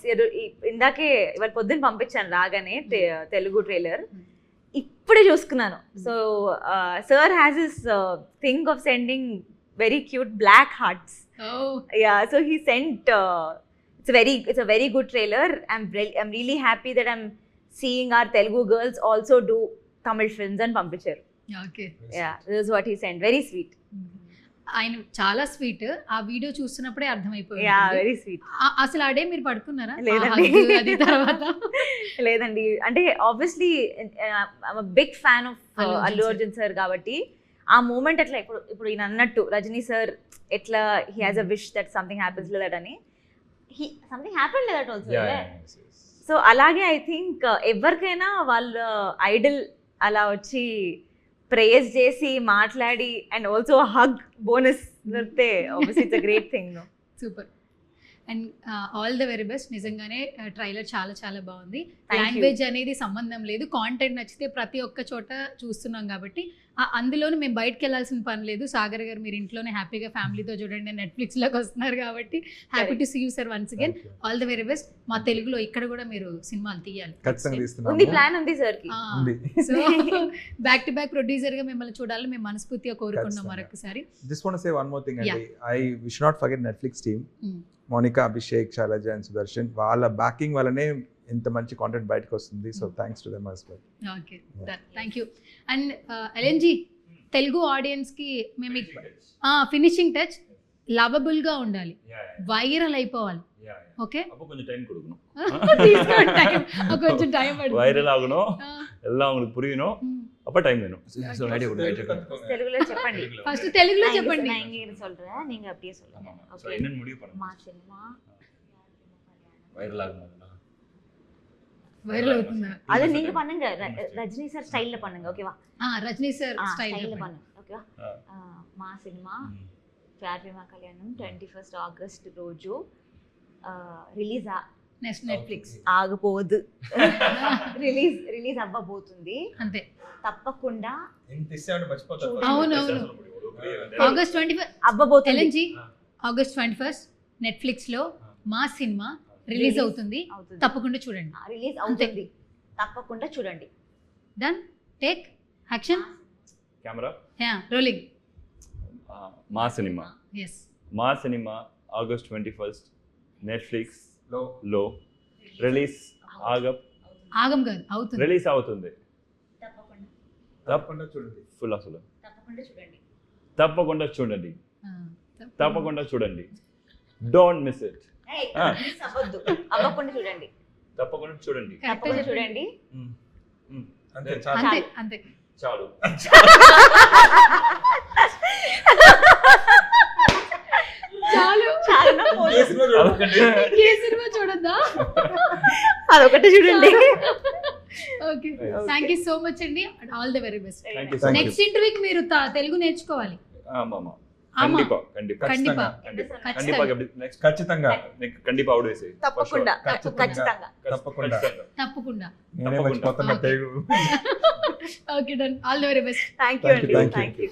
ఇందాకే ఇవాళ పొద్దున్న పంపించాను రాగానే తెలుగు ట్రైలర్, ఇప్పుడే చూసుకున్నాను. So sir has this thing of sending very cute black hearts. Yeah, so he sent, it's a very good trailer. I'm really happy that I'm seeing our Telugu girls also do Tamil films and పంపించారు. Okay, Yeah, this is what he sent. Very sweet. ఆయన చాలా స్వీట్. ఆ వీడియో చూస్తున్నప్పుడే అర్థమైపోయింది. Yeah very sweet. అసలు ఆ డే మీరు పడుకున్నారా? లేదండి. ఆ hug అది తర్వాత లేదండి, అంటే obviously big fan of Allu Arjun Allu sir. Arjun sir కాబట్టి ఆ మూమెంట్ అట్లా ఇప్పుడు ఈయన అన్నట్టు రజనీ సార్ ఎట్లా he has a wish that something happens that అని something happen that also. Yeah, yes, yes. So అలాగే ఐ థింక్ ఎవరికైనా వాళ్ళ ఐడల్ అలా వచ్చి ప్రేయర్స్ చేసి మాట్లాడి అండ్ ఆల్సో హగ్ బోనస్ దొరికితే obviously it's a great thing. Super. And all the very best. నిజంగానే ట్రైలర్ చాలా చాలా బాగుంది. Thank you. లాంగ్వేజ్ అనేది సంబంధం లేదు, కాంటెంట్ నచ్చితే ప్రతి ఒక్క చోట చూస్తున్నాం కాబట్టి అందులోనే మేము బయటకు వెళ్ళాల్సిన పని లేదు. సాగర్ గారు మీరు ఇంట్లోనే హ్యాపీగా ఫ్యామిలీతో చూడండి, నెట్ఫ్లిక్స్లోకి వస్తున్నారు కాబట్టి happy to see you sir once again. All the very best. మా తెలుగులో ఇక్కడ కూడా మీరు సినిమాలు తీయాలి. ఖచ్చితంగా ఉంది, తీస్తున్నాము. ప్లాన్ ఉంది సార్ కి. ఉంది. సో బ్యాక్ టు బ్యాక్ ప్రొడ్యూసర్గా మిమ్మల్ని చూడాలని మేము మనస్ఫూర్తిగా కోరుకున్నాం మరొకసారి. Just want to say one more thing అండి. We should not forget Netflix team. Monica, Abhishek, Shailaja and Sudarshan, వాళ్ళ బ్యాకింగ్ వల్లనే ఇంత మంచి కాంటెంట్ బయటకు వస్తుంది. So thanks to them as well. Okay, thank you. And LNG, Telugu ఆడియన్స్కి మేము ఫినిషింగ్ టచ్ లవబుల్గా ఉండాలి, వైరల్ అయిపోవాలి. ఓకే, அப்போ கொஞ்சம் டைம் கொடுக்கணும். తీసుకోండి టైం, కొంచెం టైం పడుతుంది. வைரல் ஆகணும், எல்லாம் உங்களுக்கு புரியணும், அப்ப டைம் வேணும். ஸோ ஐடியா கொடுங்க, ஐடியா கொடுங்க. తెలుగులో చెప్పండి. ఫస్ట్ తెలుగులో చెప్పండి. நான் இங்க சொல்றேன், நீங்க அப்படியே சொல்லுங்க. ஸோ என்னன்னு முடிவு பண்ணுங்க. మా సినిమా வைரல் ஆகணும். వైరల్ అవుతుందా? அது நீங்க பண்ணுங்க, ரஜினி சார் ஸ்டைல்ல பண்ணுங்க, ஓகேவா? రజనీ సార్ స్టైల్ స్టైల్ பண்ணுங்க, ఓకేవా? మా సినిమా ప్యార్ ప్రేమ కళ్యాణం 21 ఆగస్ట్ రోజు రిలీజ్ నెట్ఫ్లిక్స్ ఆగబోదు, రిలీజ్ అవ్వబోతుంది. అంతే, తప్పకుండా అవునవును. ఆగస్ట్ 21 అవ్వబోతుంది. ఎల్ఎన్జీ, ఆగస్ట్ 21 నెట్ఫ్లిక్స్లో మా సినిమా రిలీజ్ అవుతుంది, తప్పకుండా చూడండి. రిలీజ్ అవుతుంది, తప్పకుండా చూడండి. Done, take action, camera rolling. మా సినిమా, ఎస్, మా సినిమా ఆగస్ట్ 21 నెట్ఫ్లిక్స్ లో రిలీజ్ ఆగం కాదు, అవుతుంది. రిలీజ్ అవుతుంది. తప్పకుండా చూడండి. ఫుల్ అసలు తప్పకుండా చూడండి. తప్పకుండా చూడండి, ఆ, తప్పకుండా చూడండి. Don't miss it. మిస్ అవ్వద్దు, అవ్వకుండా చూడండి, తప్పకుండా చూడండి. తప్పకుండా చూడండి. అంతే అంతే అంతే. చాలు. చాలు, చాలా ఏ సినిమా చూడద్దా? అదొకటి చూడండి. Okay, thank you so much అండి. All the very best. Thank you so much. Next ఇంటర్వ్యూకి మీరు తెలుగు నేర్చుకోవాలి. ஆமாமா, கண்டிப்பா கண்டிப்பா கண்டிப்பா கண்டிப்பா ఖచ్చితంగా. నెక్స్ట్ ఖచ్చితంగా కண்டிపా అవుట్ వేసి తప్పకుండా ఖచ్చితంగా. తప్పకుండా. తప్పకుండా. నేనే మర్చిపోతున్నా Telugu. Okay, done. All the very best. Thank you అండి, థ్యాంక్ యూ.